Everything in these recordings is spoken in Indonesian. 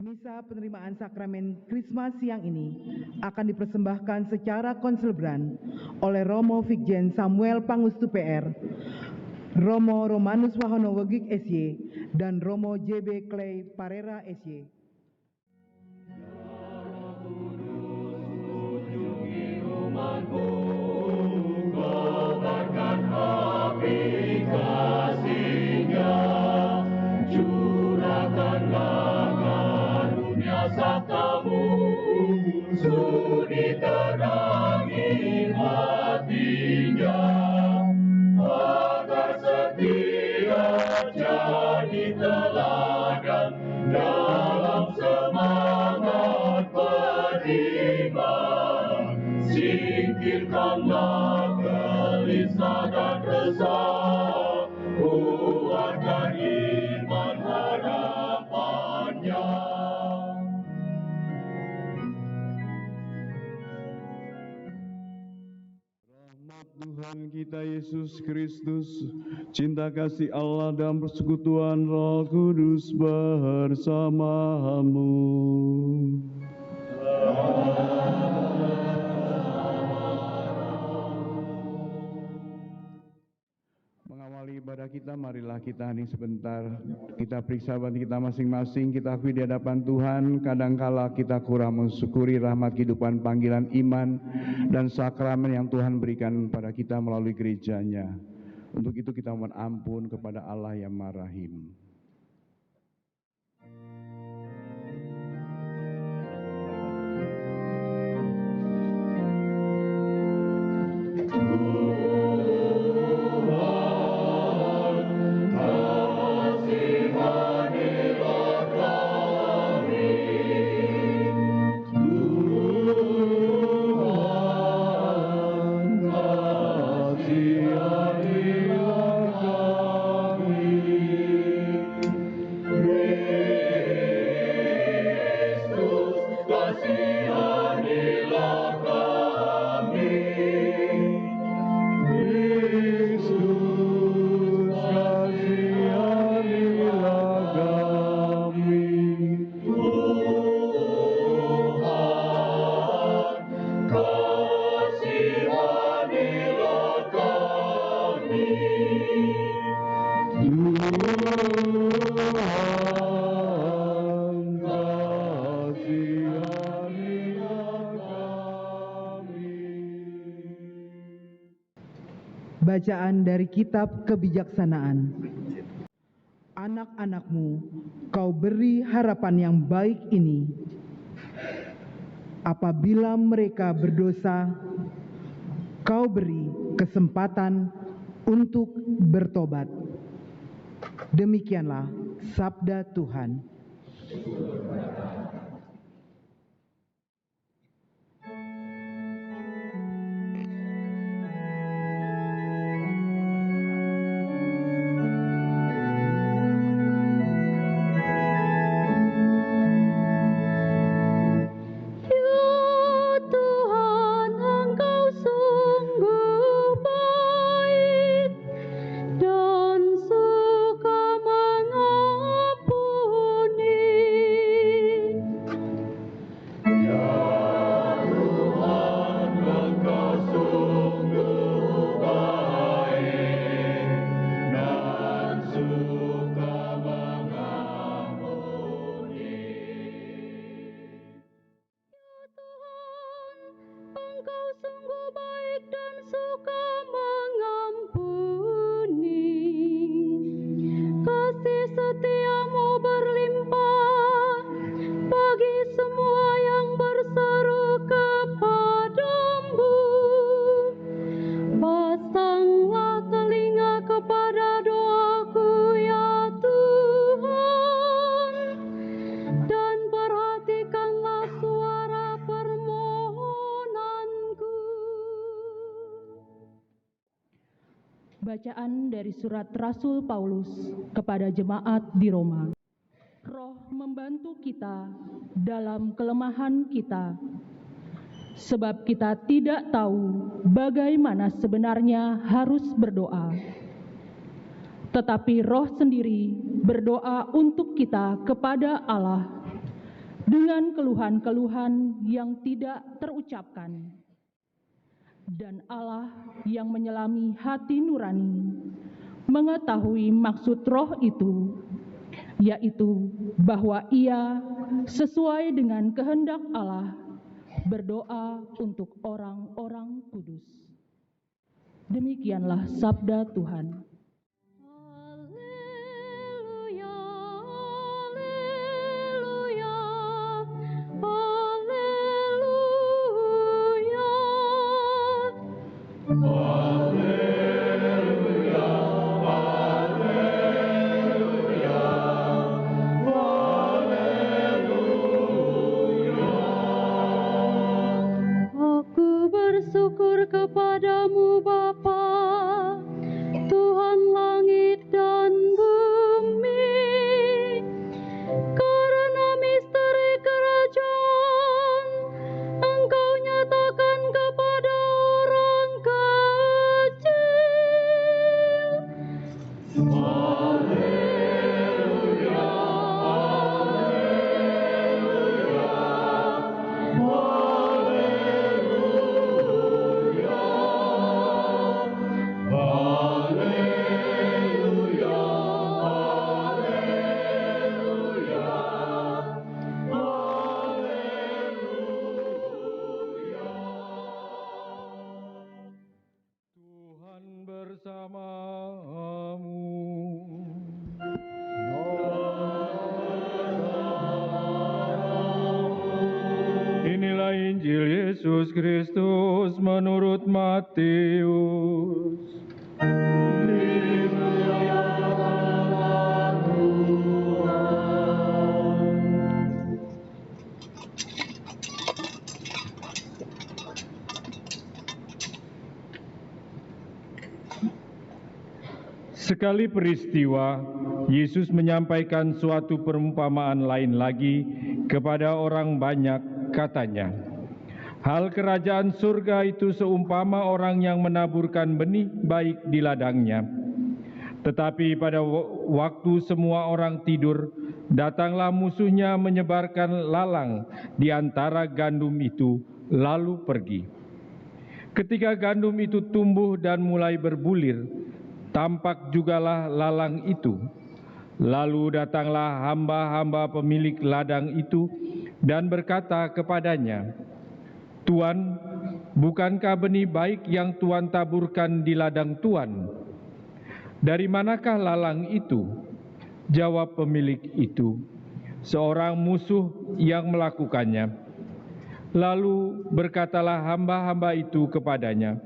Misa penerimaan sakramen Krisma siang ini akan dipersembahkan secara konselebran oleh Romo Vikjen Samuel Pangustu PR, Romo Romanus Wahono Wegik SY, dan Romo JB Clay Parera SY. Sabdamu sudi terangi hatinya, agar setia jadi teladan dalam semangat beriman. Singkirkanlah gelisah dan resah, kuatkan iman harapannya. Tuhan kita Yesus Kristus, cinta kasih Allah dan persekutuan Roh Kudus bersamamu. Mengawali ibadah kita, marilah kita hening sebentar. Kita periksa hati kita masing-masing, kita akui di hadapan Tuhan. Kadangkala kita kurang mensyukuri rahmat kehidupan, panggilan iman, dan sakramen yang Tuhan berikan pada kita melalui gerejanya. Untuk itu kita mohon ampun kepada Allah yang Maha Rahim. Bacaan dari Kitab Kebijaksanaan. Anak-anakmu kau beri harapan yang baik ini. Apabila mereka berdosa, kau beri kesempatan untuk bertobat. Demikianlah sabda Tuhan. Bacaan dari surat Rasul Paulus kepada jemaat di Roma. Roh membantu kita dalam kelemahan kita, sebab kita tidak tahu bagaimana sebenarnya harus berdoa. Tetapi Roh sendiri berdoa untuk kita kepada Allah dengan keluhan-keluhan yang tidak terucapkan. Dan Allah yang menyelami hati nurani mengetahui maksud roh itu, yaitu bahwa ia sesuai dengan kehendak Allah berdoa untuk orang-orang kudus. Demikianlah sabda Tuhan. Haleluya, haleluya, haleluya. Aku bersyukur kepadamu Bapa, Tuhan langit dan bumi, karena misteri kerajaan Engkau nyatakan kepada orang kecil. Tuhan bersamamu. Inilah Injil Yesus Kristus menurut Matius. Sekali peristiwa, Yesus menyampaikan suatu perumpamaan lain lagi kepada orang banyak, katanya, "Hal kerajaan surga itu seumpama orang yang menaburkan benih baik di ladangnya. Tetapi pada waktu semua orang tidur, datanglah musuhnya menyebarkan lalang di antara gandum itu, lalu pergi. Ketika gandum itu tumbuh dan mulai berbulir, tampak jugalah lalang itu. Lalu datanglah hamba-hamba pemilik ladang itu dan berkata kepadanya, 'Tuan, bukankah benih baik yang Tuan taburkan di ladang Tuan? Dari manakah lalang itu?' Jawab pemilik itu, 'Seorang musuh yang melakukannya.' Lalu berkatalah hamba-hamba itu kepadanya,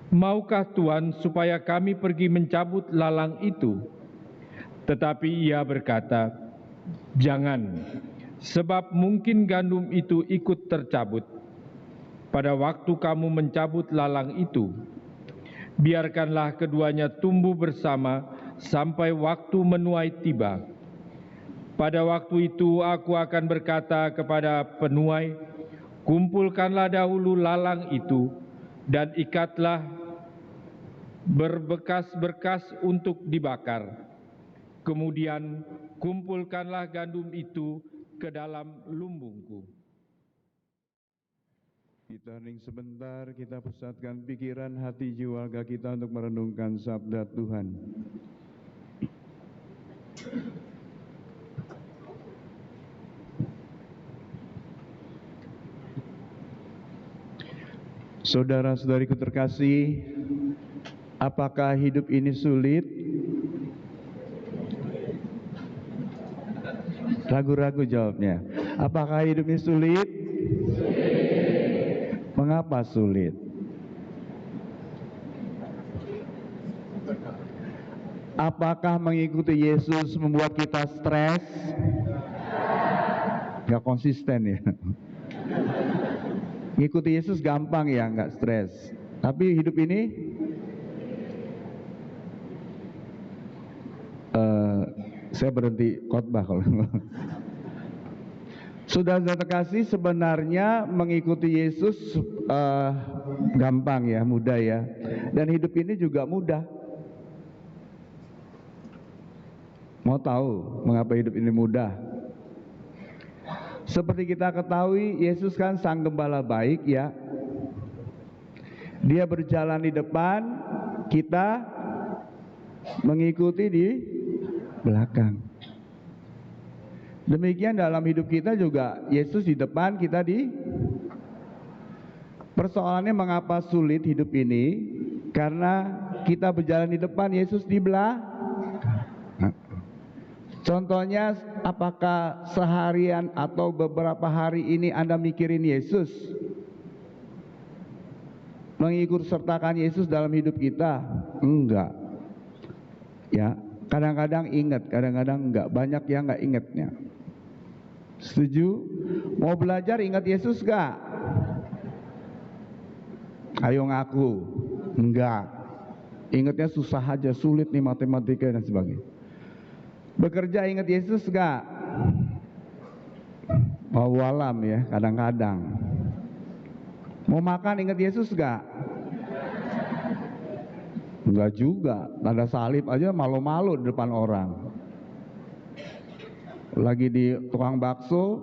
'Maukah Tuan supaya kami pergi mencabut lalang itu?' Tetapi ia berkata, 'Jangan, sebab mungkin gandum itu ikut tercabut. Pada waktu kamu mencabut lalang itu, biarkanlah keduanya tumbuh bersama sampai waktu menuai tiba. Pada waktu itu aku akan berkata kepada penuai, kumpulkanlah dahulu lalang itu dan ikatlah berbekas-berkas untuk dibakar. Kemudian kumpulkanlah gandum itu ke dalam lumbungku.'" Kita hening sebentar, kita pusatkan pikiran, hati, jiwa, raga kita untuk merenungkan sabda Tuhan. Saudara-saudariku terkasih, apakah hidup ini sulit? Ragu-ragu jawabnya. Apakah hidup ini sulit? Mengapa sulit? Apakah mengikuti Yesus membuat kita stres? Gak konsisten ya. Ngikuti Yesus gampang ya, gak stres. Tapi hidup ini saya berhenti khotbah kalau Saudara-saudara terkasih, sebenarnya mengikuti Yesus gampang ya, mudah ya. Dan hidup ini juga mudah. Mau tahu mengapa hidup ini mudah? Seperti kita ketahui, Yesus kan sang gembala baik ya. Dia berjalan di depan, kita mengikuti di belakang. Demikian dalam hidup kita juga, Yesus di depan, kita di. Persoalannya mengapa sulit hidup ini? Karena kita berjalan di depan, Yesus di belakang. Contohnya, apakah seharian atau beberapa hari ini Anda mikirin Yesus? Mengikut sertakan Yesus dalam hidup kita? Enggak. Ya, kadang-kadang ingat, kadang-kadang enggak. Banyak yang enggak ingatnya. Setuju? Mau belajar ingat Yesus enggak? Ayo ngaku. Enggak. Ingatnya susah aja, sulit nih matematika dan sebagainya. Bekerja ingat Yesus enggak? Mau alam ya, kadang-kadang. Mau makan ingat Yesus enggak? Enggak juga. Tanda salib aja malu-malu di depan orang. Lagi di tukang bakso,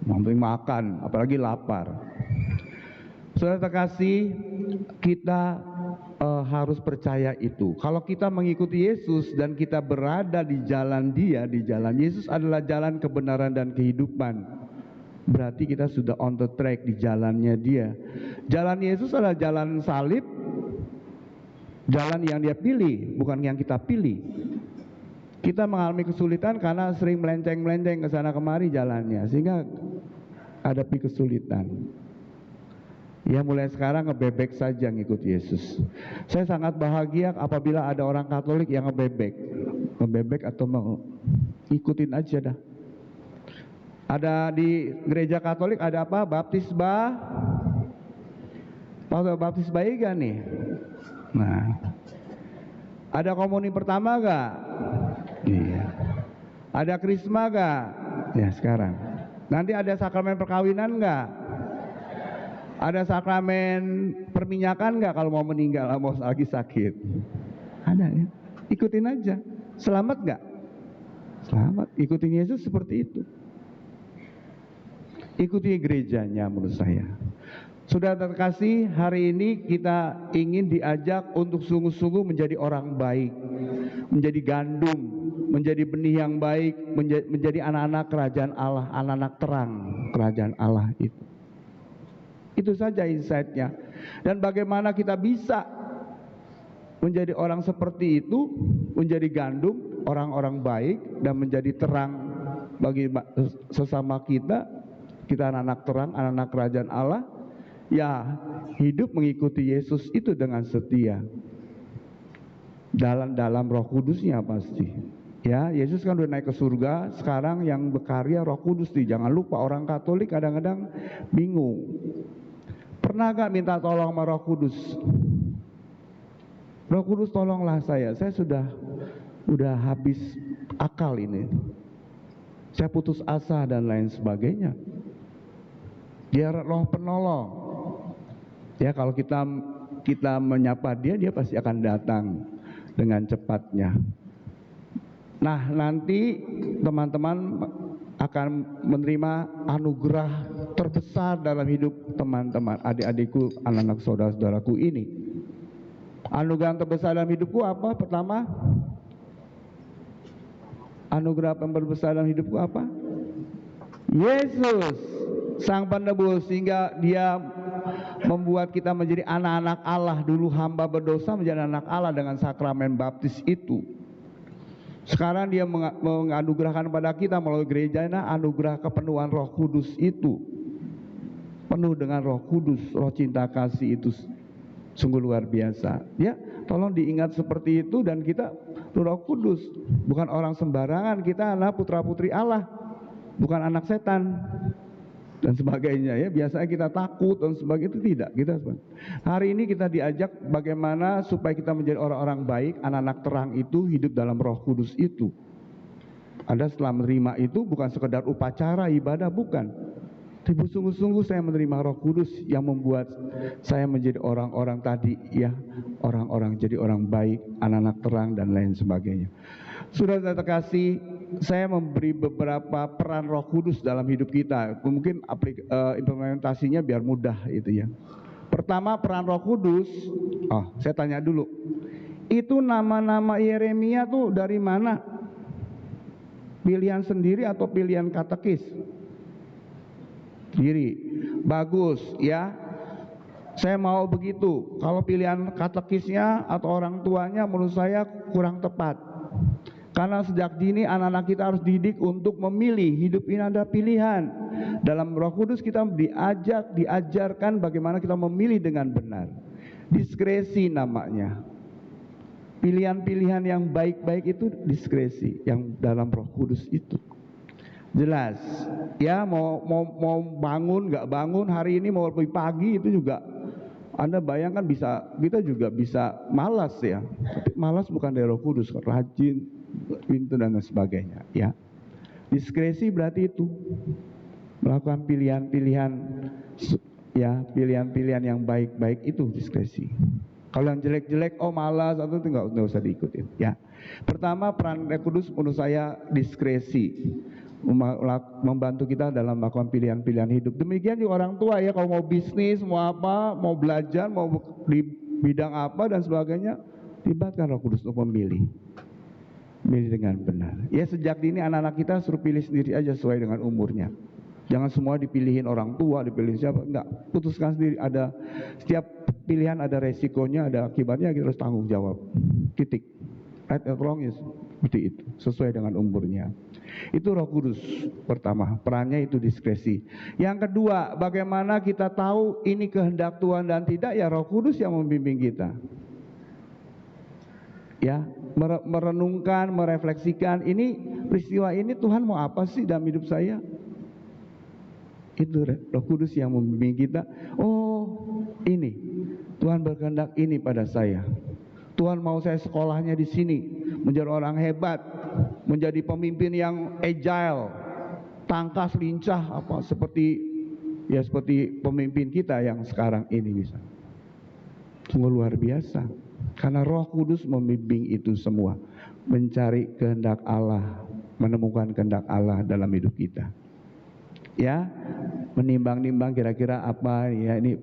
mau makan, apalagi lapar. Saudara terkasih, kita harus percaya itu. Kalau kita mengikuti Yesus dan kita berada di jalan Dia, di jalan Yesus adalah jalan kebenaran dan kehidupan. Berarti kita sudah on the track di jalannya Dia. Jalan Yesus adalah jalan salib, jalan yang Dia pilih, bukan yang kita pilih. Kita mengalami kesulitan karena sering melenceng-melenceng ke sana kemari jalannya, sehingga hadapi kesulitan. Ya, mulai sekarang ngebebek saja ngikut Yesus. Saya sangat bahagia apabila ada orang Katolik yang ngebebek atau mau ikutin aja dah. Ada di gereja Katolik ada apa? Baptisba. Tahu baptis bayi gak nih? Nah, ada komuni pertama gak? Iya. Ada krisma gak? Ya sekarang. Nanti ada sakramen perkawinan gak? Ada sakramen perminyakan nggak kalau mau meninggal, mau lagi sakit? Ada ya. Ikutin aja. Selamat nggak? Selamat. Ikutin Yesus seperti itu. Ikuti gerejanya menurut saya. Sudah terkasih, hari ini kita ingin diajak untuk sungguh-sungguh menjadi orang baik, menjadi gandum, menjadi benih yang baik, menjadi anak-anak kerajaan Allah, anak-anak terang kerajaan Allah itu. Itu saja insight-nya. Dan bagaimana kita bisa menjadi orang seperti itu, menjadi gandum, orang-orang baik, dan menjadi terang bagi sesama kita. Kita anak-anak terang, anak-anak kerajaan Allah. Ya, hidup mengikuti Yesus itu dengan setia. Dalam Roh Kudusnya pasti. Ya, Yesus kan udah naik ke surga. Sekarang yang berkarya Roh Kudus nih. Jangan lupa, orang Katolik kadang-kadang bingung. Pernah gak minta tolong sama Roh Kudus? Roh Kudus tolonglah saya sudah habis akal ini. Saya putus asa dan lain sebagainya. Dia Roh penolong. Ya, kalau kita menyapa dia pasti akan datang dengan cepatnya. Nah, nanti teman-teman akan menerima anugerah terbesar dalam hidup teman-teman, adik-adikku, anak-anak saudara-saudaraku ini. Anugerah terbesar dalam hidupku apa? Pertama, anugerah terbesar dalam hidupku apa? Yesus, Sang Penebus, sehingga Dia membuat kita menjadi anak-anak Allah. Dulu hamba berdosa menjadi anak Allah dengan sakramen baptis itu. Sekarang Dia menganugerahkan kepada kita melalui gerejanya anugerah kepenuhan Roh Kudus itu. Penuh dengan Roh Kudus, Roh cinta kasih itu sungguh luar biasa. Ya, tolong diingat seperti itu, dan kita Roh Kudus, bukan orang sembarangan. Kita adalah putra-putri Allah, bukan anak setan dan sebagainya. Ya, biasanya kita takut dan sebagainya, itu tidak. Hari ini kita diajak bagaimana supaya kita menjadi orang-orang baik, anak-anak terang itu hidup dalam Roh Kudus itu. Anda setelah menerima itu bukan sekedar upacara ibadah, bukan. Sungguh-sungguh saya menerima Roh Kudus yang membuat saya menjadi orang-orang tadi, ya, orang-orang jadi orang baik, anak-anak terang dan lain sebagainya. Saudara terkasih, saya memberi beberapa peran Roh Kudus dalam hidup kita. Mungkin implementasinya biar mudah itu ya. Pertama, peran Roh Kudus. Saya tanya dulu. Itu nama-nama Yeremia tuh dari mana? Pilihan sendiri atau pilihan katekis? Sendiri. Bagus ya. Saya mau begitu. Kalau pilihan katekisnya atau orang tuanya menurut saya kurang tepat. Karena sejak dini anak-anak kita harus didik untuk memilih. Hidup ini ada pilihan. Dalam Roh Kudus kita diajarkan bagaimana kita memilih dengan benar. Diskresi namanya. Pilihan-pilihan yang baik-baik itu diskresi yang dalam Roh Kudus itu. Jelas. Ya, mau bangun nggak bangun hari ini, mau lebih pagi itu juga Anda bayangkan kita juga bisa malas ya. Tapi malas bukan dari Roh Kudus, rajin, pintu dan sebagainya ya. Diskresi berarti itu melakukan pilihan-pilihan ya, pilihan-pilihan yang baik-baik itu diskresi. Kalau yang jelek-jelek, malas atau itu nggak usah diikutin ya. Pertama, peran Roh Kudus menurut saya diskresi, membantu kita dalam melakukan pilihan-pilihan hidup. Demikian juga orang tua ya, kalau mau bisnis, mau apa, mau belajar, mau di bidang apa dan sebagainya, libatkan Roh Kudus untuk memilih dengan benar. Ya, sejak dini anak-anak kita suruh pilih sendiri aja sesuai dengan umurnya. Jangan semua dipilihin orang tua, dipilih siapa, enggak. Putuskan sendiri. Ada setiap pilihan ada resikonya, ada akibatnya, kita harus tanggung jawab. Titik. Right and wrong is seperti itu, sesuai dengan umurnya. Itu Roh Kudus pertama, perannya itu diskresi. Yang kedua, bagaimana kita tahu ini kehendak Tuhan dan tidak, ya Roh Kudus yang membimbing kita. Ya, merenungkan, merefleksikan, ini peristiwa ini Tuhan mau apa sih dalam hidup saya? Itu Roh Kudus yang membimbing kita. Ini Tuhan berkehendak ini pada saya. Tuhan mau saya sekolahnya di sini, menjadi orang hebat, menjadi pemimpin yang agile, tangkas, lincah, seperti pemimpin kita yang sekarang ini bisa. Sungguh luar biasa. Karena Roh Kudus membimbing itu semua, mencari kehendak Allah, menemukan kehendak Allah dalam hidup kita. Ya, menimbang-nimbang kira-kira apa ya, ini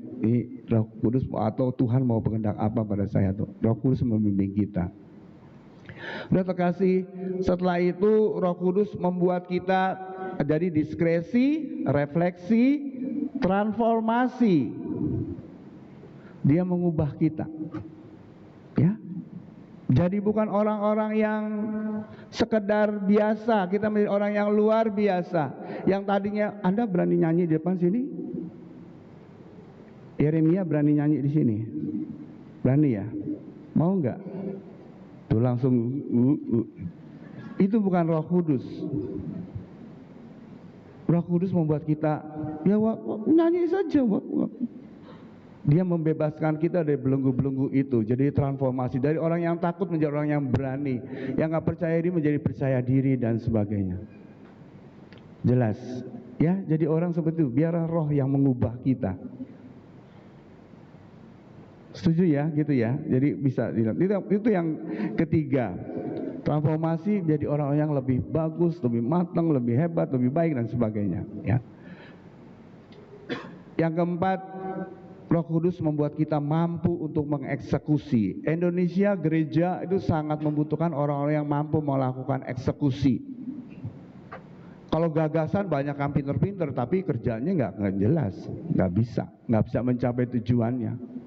Roh Kudus atau Tuhan mau berkehendak apa pada saya tuh. Roh Kudus membimbing kita. Sudah terkasih, setelah itu Roh Kudus membuat kita dari diskresi, refleksi, transformasi. Dia mengubah kita. Ya. Jadi bukan orang-orang yang sekedar biasa, kita menjadi orang yang luar biasa. Yang tadinya Anda berani nyanyi di depan sini? Yeremia berani nyanyi di sini? Berani ya? Mau enggak? Tuh langsung Itu bukan Roh Kudus. Roh Kudus membuat kita ya nyanyi saja. Dia membebaskan kita dari belenggu-belenggu itu. Jadi transformasi dari orang yang takut menjadi orang yang berani, yang nggak percaya diri menjadi percaya diri dan sebagainya. Jelas, ya. Jadi orang seperti itu. Biarlah Roh yang mengubah kita. Setuju ya, gitu ya. Jadi bisa itu yang ketiga. Transformasi jadi orang yang lebih bagus, lebih matang, lebih hebat, lebih baik dan sebagainya. Ya. Yang keempat, Roh Kudus membuat kita mampu untuk mengeksekusi. Indonesia gereja itu sangat membutuhkan orang-orang yang mampu melakukan eksekusi. Kalau gagasan banyak yang pinter-pinter, tapi kerjanya nggak jelas, nggak bisa mencapai tujuannya.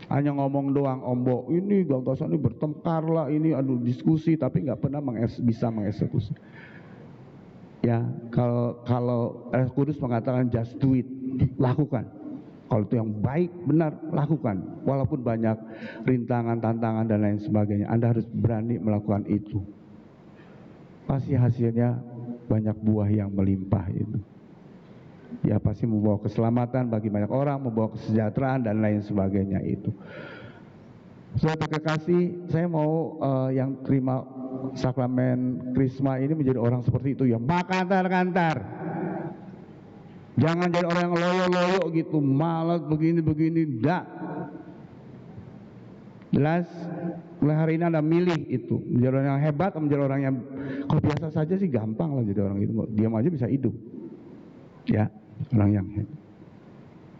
Hanya ngomong doang, ombok ini gagasan ini bertengkar lah, ini diskusi, tapi nggak pernah bisa mengeksekusi. Ya, kalau Roh Kudus mengatakan just do it, lakukan. Kalau itu yang baik, benar, lakukan. Walaupun banyak rintangan, tantangan dan lain sebagainya, Anda harus berani melakukan itu. Pasti hasilnya banyak buah yang melimpah itu. Ya pasti membawa keselamatan bagi banyak orang, membawa kesejahteraan dan lain sebagainya itu. Saudara kekasih, saya mau yang terima sakramen Krisma ini menjadi orang seperti itu ya, makantar-kantar. Jangan jadi orang yang loyo-loyo gitu, malas begini-begini, enggak. Jelas, mulai hari ini Anda milih itu, menjadi orang yang hebat atau menjadi orang yang kalau biasa saja sih gampang lah jadi orang itu, diam aja bisa hidup. Ya, orang yang hebat.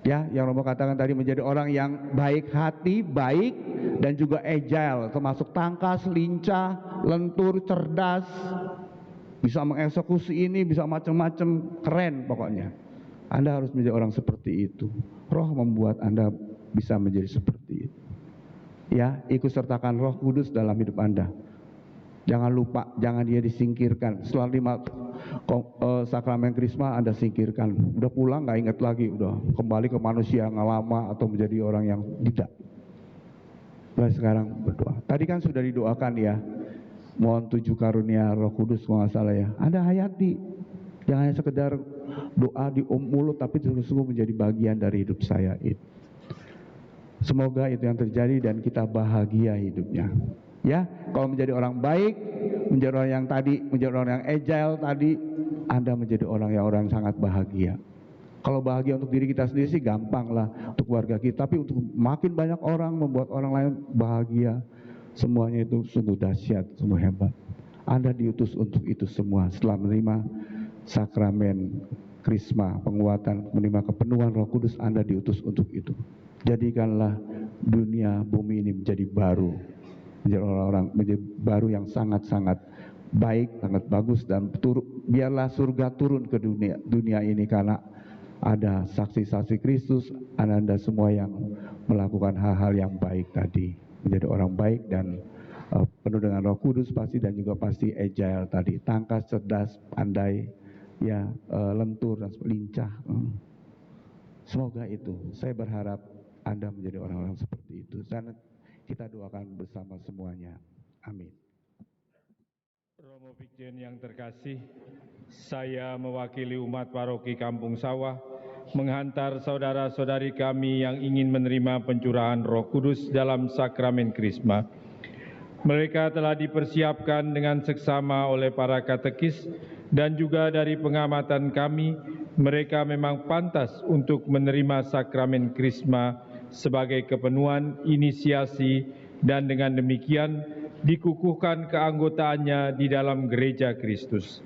Ya, yang Romo katakan tadi menjadi orang yang baik hati, baik dan juga agile, termasuk tangkas, lincah, lentur, cerdas, bisa mengeksekusi ini, bisa macam-macam, keren pokoknya. Anda harus menjadi orang seperti itu. Roh membuat Anda bisa menjadi seperti itu. Ya, ikut sertakan Roh Kudus dalam hidup Anda. Jangan lupa, jangan dia disingkirkan. Setelah 5 sakramen Krisma Anda singkirkan. Udah pulang nggak ingat lagi, udah kembali ke manusia yang lama atau menjadi orang yang tidak. Mulai sekarang berdoa. Tadi kan sudah didoakan ya. Mohon 7 karunia Roh Kudus kalau nggak salah ya. Anda hayati. Jangan hanya sekedar doa di mulut, tapi sungguh-sungguh menjadi bagian dari hidup saya itu. Semoga itu yang terjadi dan kita bahagia hidupnya. Ya, kalau menjadi orang baik, menjadi orang yang tadi, menjadi orang yang agile tadi, Anda menjadi orang yang sangat bahagia. Kalau bahagia untuk diri kita sendiri sih gampang lah, untuk keluarga kita, tapi untuk makin banyak orang, membuat orang lain bahagia, semuanya itu sungguh dahsyat, sungguh hebat. Anda diutus untuk itu semua setelah menerima sakramen Krisma, penguatan, menerima kepenuhan Roh Kudus, Anda diutus untuk itu. Jadikanlah dunia bumi ini menjadi baru, menjadi orang-orang menjadi baru yang sangat-sangat baik, sangat bagus, dan biarlah surga turun ke dunia ini karena ada saksi-saksi Kristus, Anda semua yang melakukan hal-hal yang baik tadi, menjadi orang baik dan penuh dengan Roh Kudus pasti, dan juga pasti agile tadi, tangkas, cerdas, pandai, ya, lentur dan lincah. Semoga itu, saya berharap Anda menjadi orang-orang seperti itu, dan kita doakan bersama semuanya. Amin. Romo Fikjen yang terkasih, saya mewakili umat paroki Kampung Sawah menghantar saudara-saudari kami yang ingin menerima pencurahan Roh Kudus dalam sakramen Krisma. Mereka telah dipersiapkan dengan seksama oleh para katekis, dan juga dari pengamatan kami, mereka memang pantas untuk menerima sakramen Krisma sebagai kepenuhan inisiasi, dan dengan demikian dikukuhkan keanggotaannya di dalam gereja Kristus.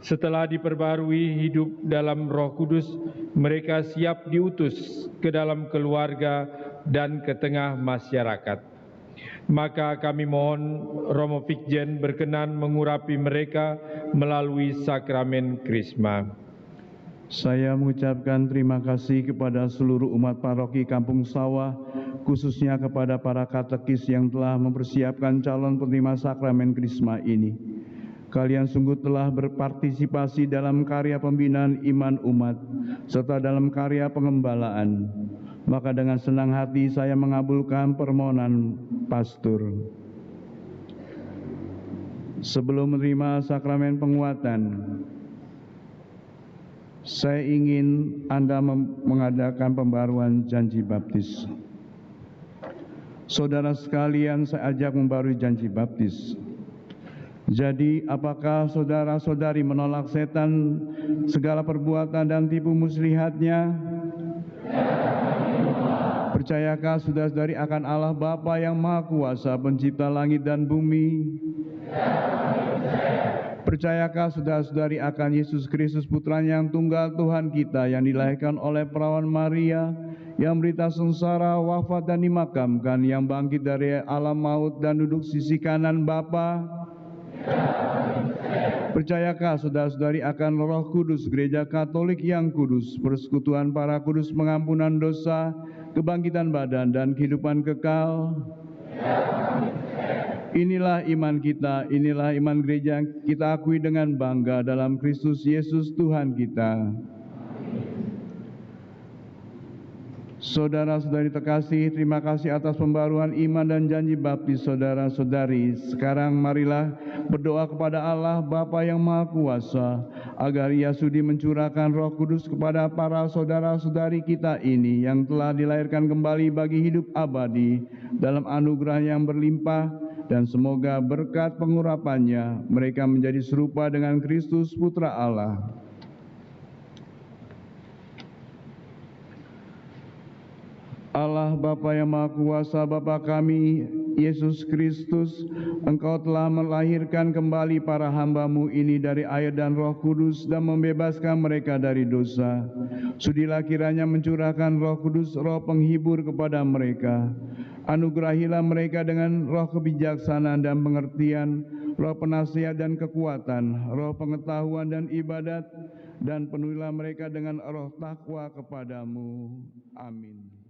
Setelah diperbarui hidup dalam Roh Kudus, mereka siap diutus ke dalam keluarga dan ke tengah masyarakat. Maka kami mohon Romo Fikjen berkenan mengurapi mereka melalui sakramen Krisma. Saya mengucapkan terima kasih kepada seluruh umat paroki Kampung Sawah, khususnya kepada para katekis yang telah mempersiapkan calon penerima sakramen Krisma ini. Kalian sungguh telah berpartisipasi dalam karya pembinaan iman umat, serta dalam karya pengembalaan. Maka dengan senang hati saya mengabulkan permohonan pastor. Sebelum menerima sakramen penguatan, saya ingin Anda mengadakan pembaruan janji baptis. Saudara sekalian, saya ajak membarui janji baptis. Jadi, apakah saudara-saudari menolak setan, segala perbuatan dan tipu muslihatnya? Percayakah saudara-saudari akan Allah Bapa yang Maha Kuasa, pencipta langit dan bumi? Percayakah saudara-saudari akan Yesus Kristus, Putranya yang tunggal Tuhan kita, yang dilahirkan oleh perawan Maria, yang menderita sengsara, wafat dan dimakamkan, yang bangkit dari alam maut dan duduk sisi kanan Bapa? Percayakah saudara-saudari akan Roh Kudus, Gereja Katolik yang kudus, persekutuan para kudus, pengampunan dosa, kebangkitan badan, dan kehidupan kekal? Inilah iman kita, inilah iman gereja yang kita akui dengan bangga dalam Kristus Yesus Tuhan kita. Saudara-saudari terkasih, terima kasih atas pembaruan iman dan janji baptis saudara-saudari. Sekarang marilah berdoa kepada Allah Bapa yang Maha Kuasa, agar Ia sudi mencurahkan Roh Kudus kepada para saudara-saudari kita ini yang telah dilahirkan kembali bagi hidup abadi dalam anugerah yang berlimpah, dan semoga berkat pengurapannya mereka menjadi serupa dengan Kristus Putra Allah. Allah Bapa yang Maha Kuasa, Bapa kami, Yesus Kristus, Engkau telah melahirkan kembali para hamba-Mu ini dari air dan Roh Kudus dan membebaskan mereka dari dosa. Sudilah kiranya mencurahkan Roh Kudus, Roh penghibur kepada mereka. Anugerahilah mereka dengan roh kebijaksanaan dan pengertian, roh penasihat dan kekuatan, roh pengetahuan dan ibadat, dan penuhilah mereka dengan roh takwa kepadamu. Amin.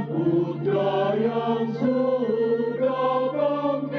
Putra yang surga bangkit.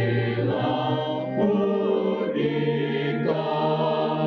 Sinarilah budi kasih.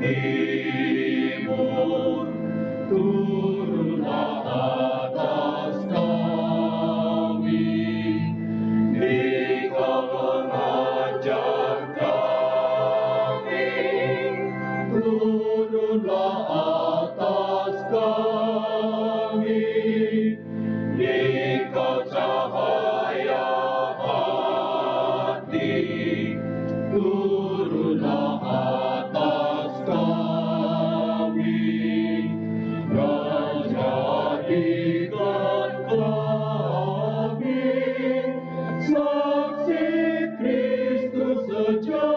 Timur, turunlah atas kami, Engkau mengajar kami, turunlah atas kami, Engkau cahaya hati, turunlah atas kami, Raja ikan kami, saksi Kristus sejati.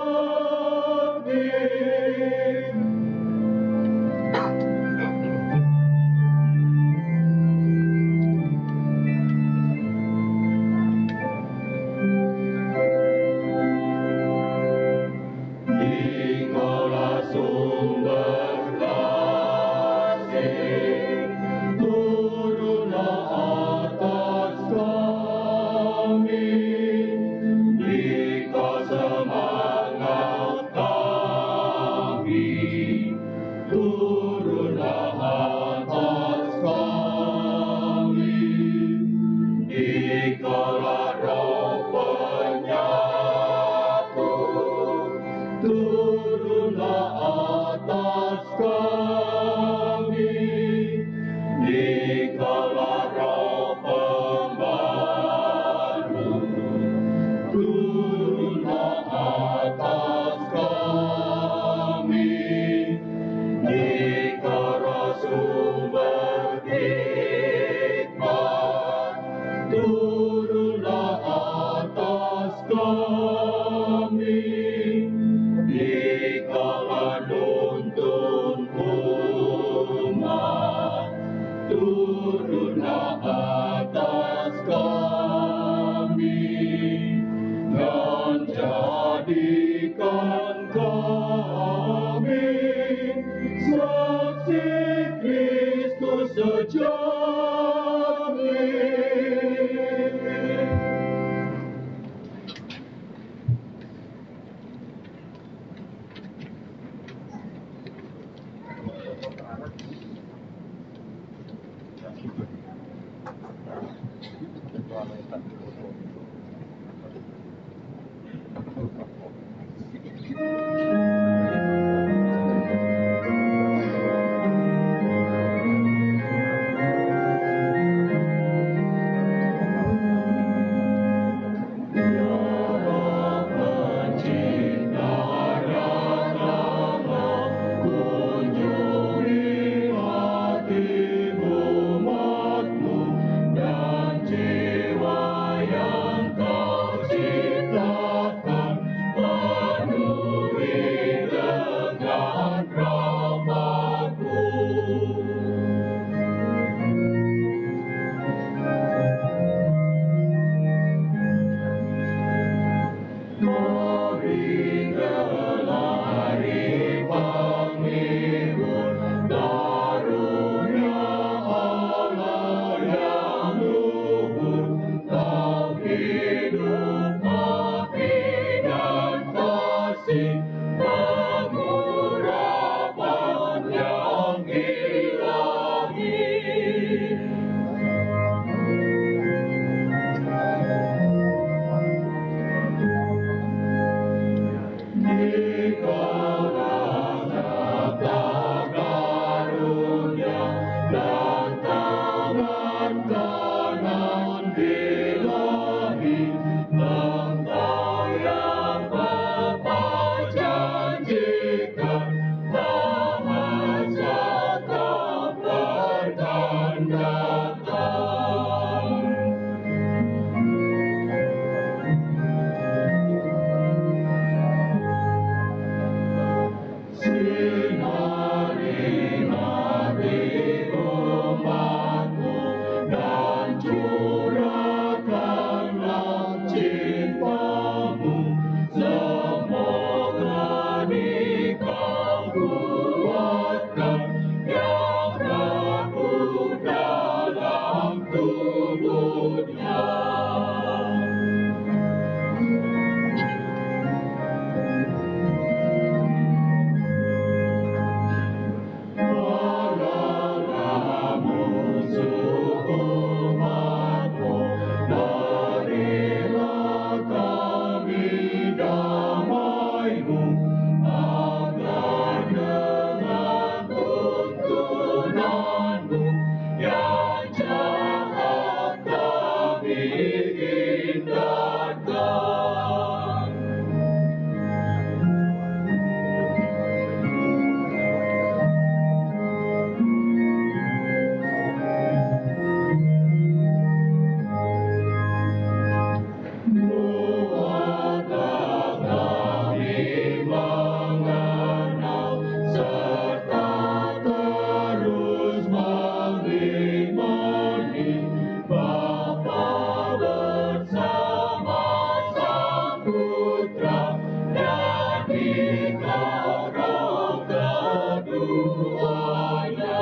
semuanya.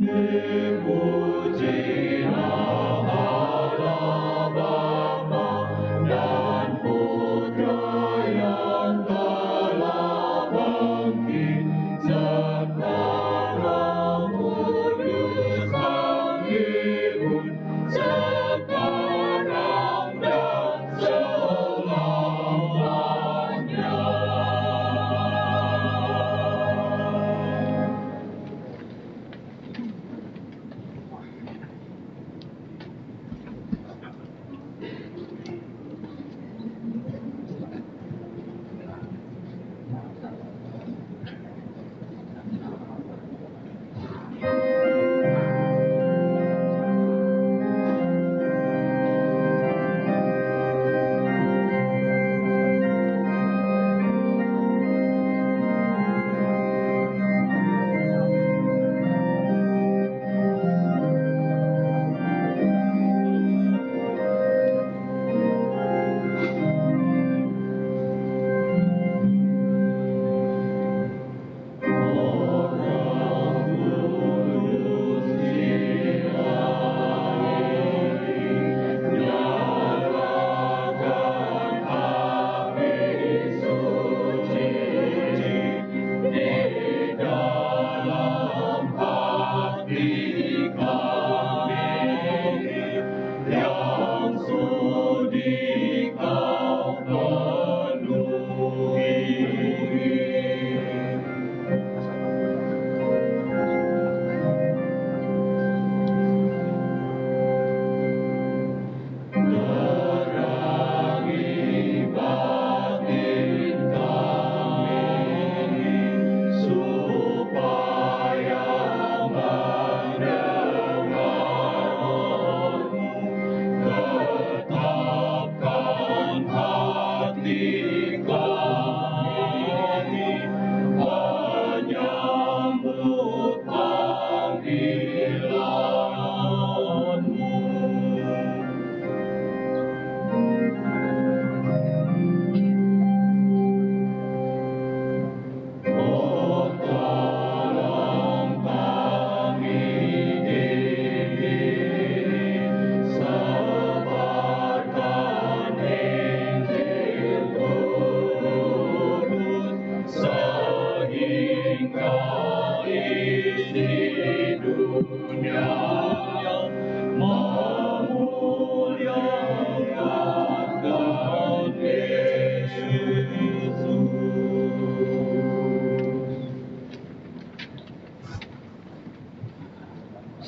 Dipujilah Allah Bapa dan Putra yang telah bangkit sekarang kudus menghibur sekarang dan selamanya.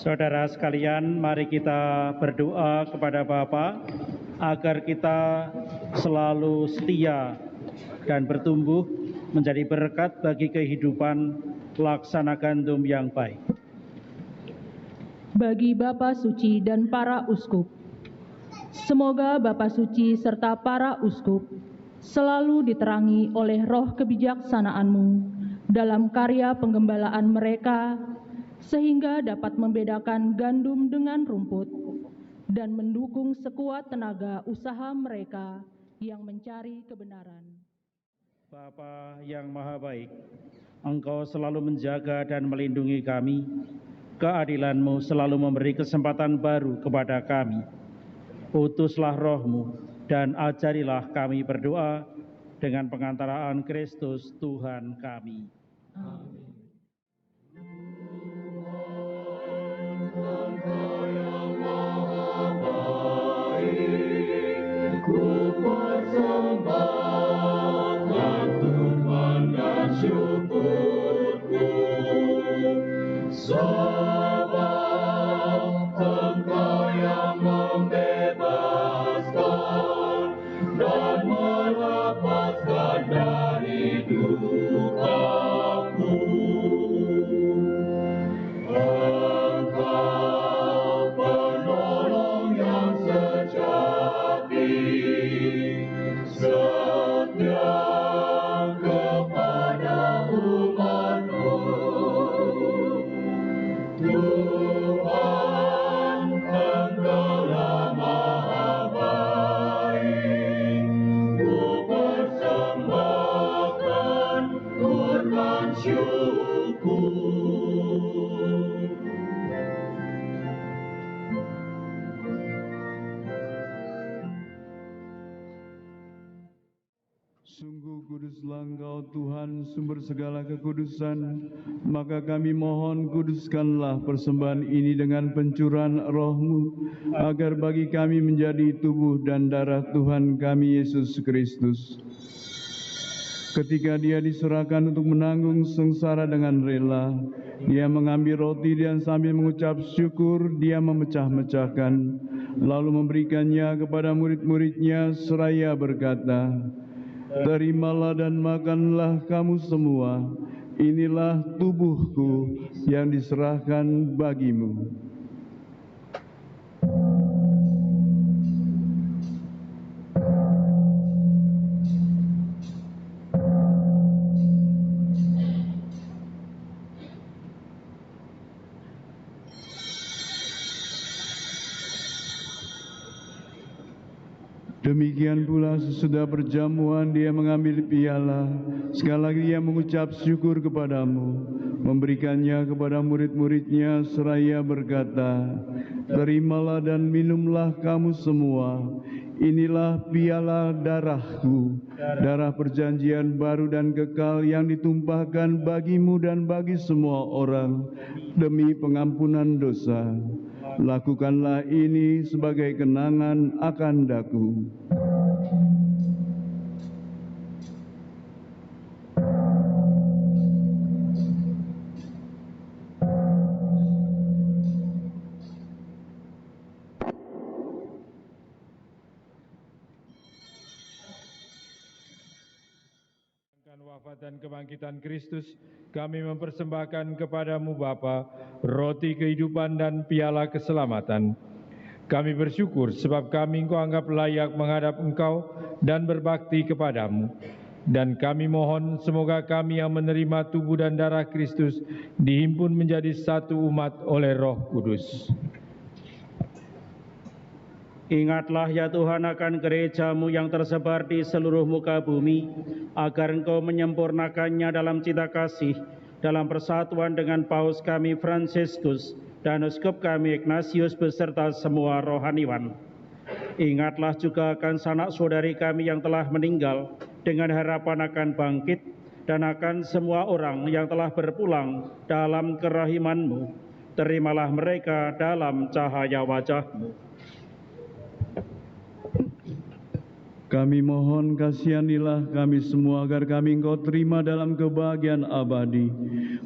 Saudara sekalian, mari kita berdoa kepada Bapa agar kita selalu setia dan bertumbuh menjadi berkat bagi kehidupan laksana gandum yang baik. Bagi Bapa Suci dan para uskup, semoga Bapa Suci serta para uskup selalu diterangi oleh roh kebijaksanaan-Mu dalam karya penggembalaan mereka, sehingga dapat membedakan gandum dengan rumput dan mendukung sekuat tenaga usaha mereka yang mencari kebenaran. Bapa yang Maha Baik, Engkau selalu menjaga dan melindungi kami. Keadilan-Mu selalu memberi kesempatan baru kepada kami. Utuslah Roh-Mu dan ajarilah kami berdoa dengan pengantaraan Kristus Tuhan kami. Amin. Ku persembahkan Tuhan dan syukurku, sebab Engkau yang membebaskan dan melepaskan dari dukaku. Engkau penolong yang sejati, setia kepada umat-Mu. Kuduslah Engkau Tuhan sumber segala kekudusan, maka kami mohon kuduskanlah persembahan ini dengan pencurahan Roh-Mu, agar bagi kami menjadi tubuh dan darah Tuhan kami Yesus Kristus. Ketika Dia diserahkan untuk menanggung sengsara dengan rela, Dia mengambil roti dan sambil mengucap syukur, Dia memecah-mecahkan, lalu memberikannya kepada murid-murid-Nya seraya berkata, "Terimalah dan makanlah kamu semua, inilah tubuhku yang diserahkan bagimu." Demikian pula sesudah perjamuan Dia mengambil piala, sekali lagi Dia mengucap syukur kepadamu, memberikannya kepada murid-murid-Nya seraya berkata, "Terimalah dan minumlah kamu semua, inilah piala darah-Ku, darah perjanjian baru dan kekal yang ditumpahkan bagimu dan bagi semua orang demi pengampunan dosa. Lakukanlah ini sebagai kenangan akan Daku." Wafat dan kebangkitan Kristus, kami mempersembahkan kepadamu Bapa, roti kehidupan dan piala keselamatan. Kami bersyukur sebab kami Engkau anggap layak menghadap Engkau dan berbakti kepadamu. Dan kami mohon semoga kami yang menerima tubuh dan darah Kristus dihimpun menjadi satu umat oleh Roh Kudus. Ingatlah ya Tuhan akan gereja-Mu yang tersebar di seluruh muka bumi, agar Engkau menyempurnakannya dalam cinta kasih, dalam persatuan dengan Paus kami Fransiskus dan Uskup kami Ignatius beserta semua rohaniwan. Ingatlah juga akan sanak saudari kami yang telah meninggal, dengan harapan akan bangkit, dan akan semua orang yang telah berpulang dalam kerahiman-Mu. Terimalah mereka dalam cahaya wajah-Mu. Kami mohon kasihanilah kami semua agar kami Engkau terima dalam kebahagiaan abadi.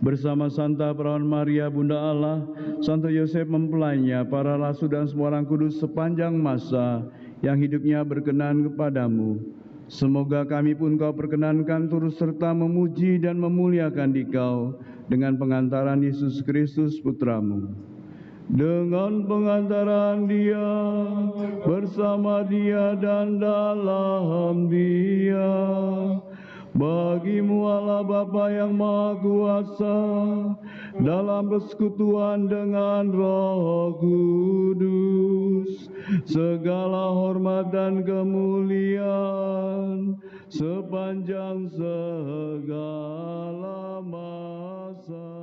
Bersama Santa Perawan Maria Bunda Allah, Santo Yosef mempelainya, para rasul dan semua orang kudus sepanjang masa yang hidupnya berkenan kepadamu. Semoga kami pun Kau perkenankan turut serta memuji dan memuliakan Dikau dengan pengantaran Yesus Kristus Putra-Mu. Dengan pengantaran Dia, bersama Dia dan dalam Dia, bagimu Allah Bapa yang Maha Kuasa, dalam persekutuan dengan Roh Kudus, segala hormat dan kemuliaan sepanjang segala masa.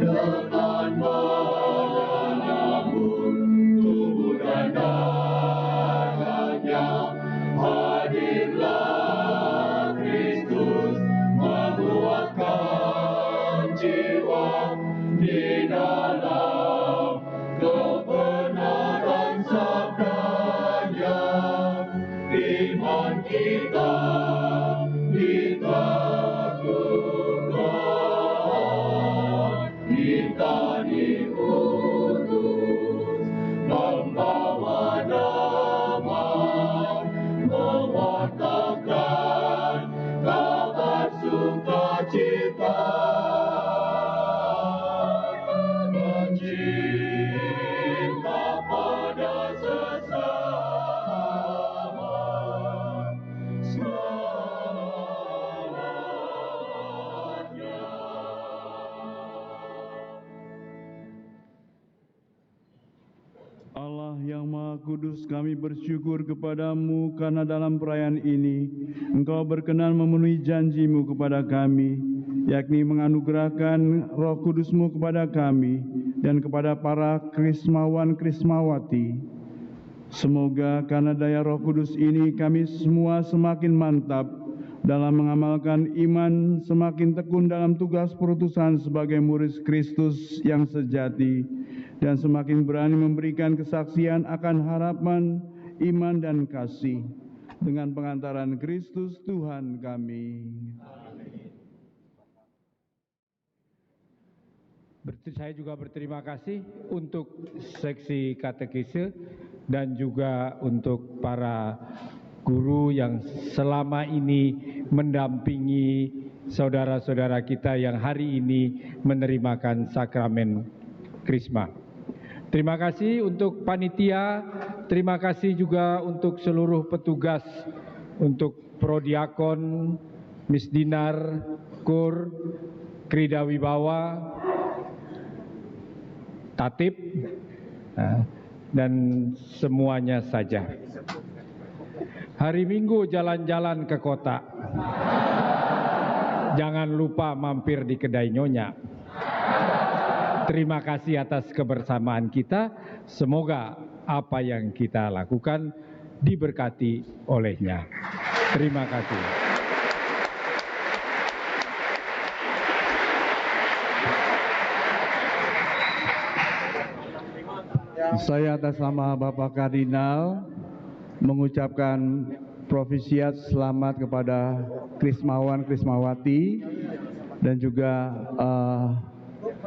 Dengan tubuh dan darah di dalam kebenaran sabdanya. Iman kita diteguhkan, kita diutus membawa damai, mewartakan kabar sukacita, cinta pada sesama, selamanya. Allah yang Maha Kudus, kami bersyukur kepadamu karena dalam perayaan ini Engkau berkenan memenuhi janji-Mu kepada kami, yakni menganugerahkan Roh Kudus-Mu kepada kami dan kepada para krismawan-krismawati. Semoga karena daya Roh Kudus ini kami semua semakin mantap dalam mengamalkan iman, semakin tekun dalam tugas perutusan sebagai murid Kristus yang sejati, dan semakin berani memberikan kesaksian akan harapan, iman, dan kasih dengan pengantaran Kristus Tuhan kami. Saya juga berterima kasih untuk seksi katekise dan juga untuk para guru yang selama ini mendampingi saudara-saudara kita yang hari ini menerimakan sakramen Krisma. Terima kasih untuk panitia, terima kasih juga untuk seluruh petugas, untuk Prodiakon, Misdinar, Kur, Krida Wibawa, Tatip, dan semuanya saja. Hari Minggu jalan-jalan ke kota. Jangan lupa mampir di kedai Nyonya. Terima kasih atas kebersamaan kita. Semoga apa yang kita lakukan diberkati olehnya. Terima kasih. Saya atas nama Bapak Kardinal mengucapkan profisiat selamat kepada Krismawan Krismawati dan juga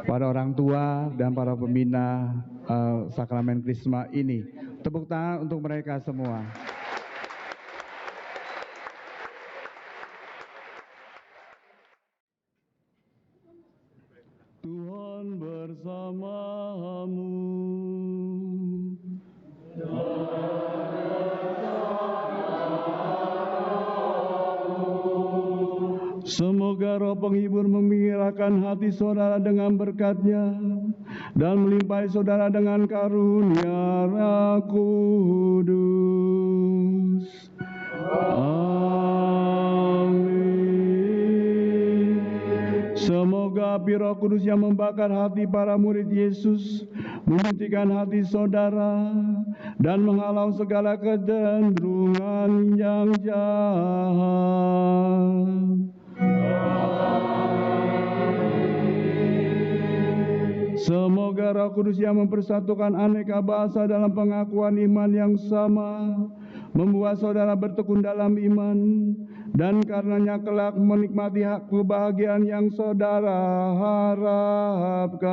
para orang tua dan para pembina sakramen Krisma ini. Tepuk tangan untuk mereka semua. Tuhan bersamamu. Semoga Roh Penghibur menggembirakan hati saudara dengan berkat-Nya dan melimpahi saudara dengan karunia Roh Kudus. Amin. Semoga api Roh Kudus yang membakar hati para murid Yesus mematikan hati saudara dan menghalau segala kecenderungan yang jahat. Semoga Roh Kudus yang mempersatukan aneka bahasa dalam pengakuan iman yang sama membuat saudara bertekun dalam iman dan karenanya kelak menikmati hak kebahagiaan yang saudara harapkan.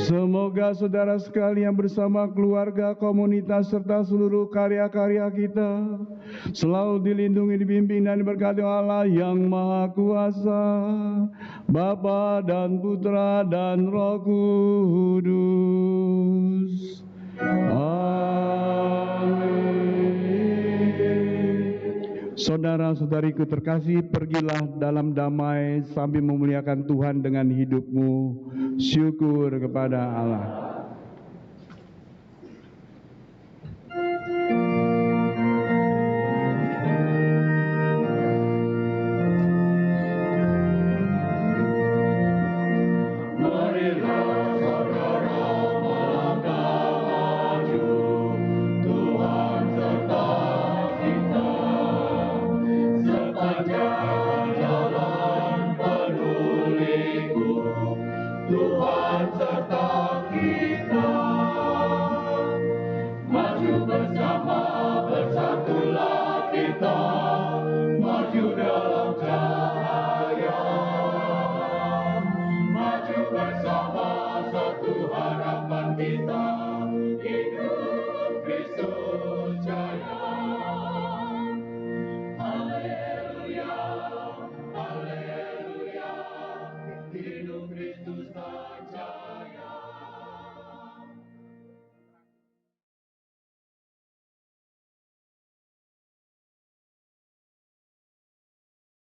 Semoga saudara sekalian bersama keluarga, komunitas, serta seluruh karya-karya kita selalu dilindungi, dibimbing, dan diberkati Allah yang Maha Kuasa, Bapa dan Putra dan Roh Kudus. Amin. Saudara-saudariku terkasih, pergilah dalam damai sambil memuliakan Tuhan dengan hidupmu. Syukur kepada Allah.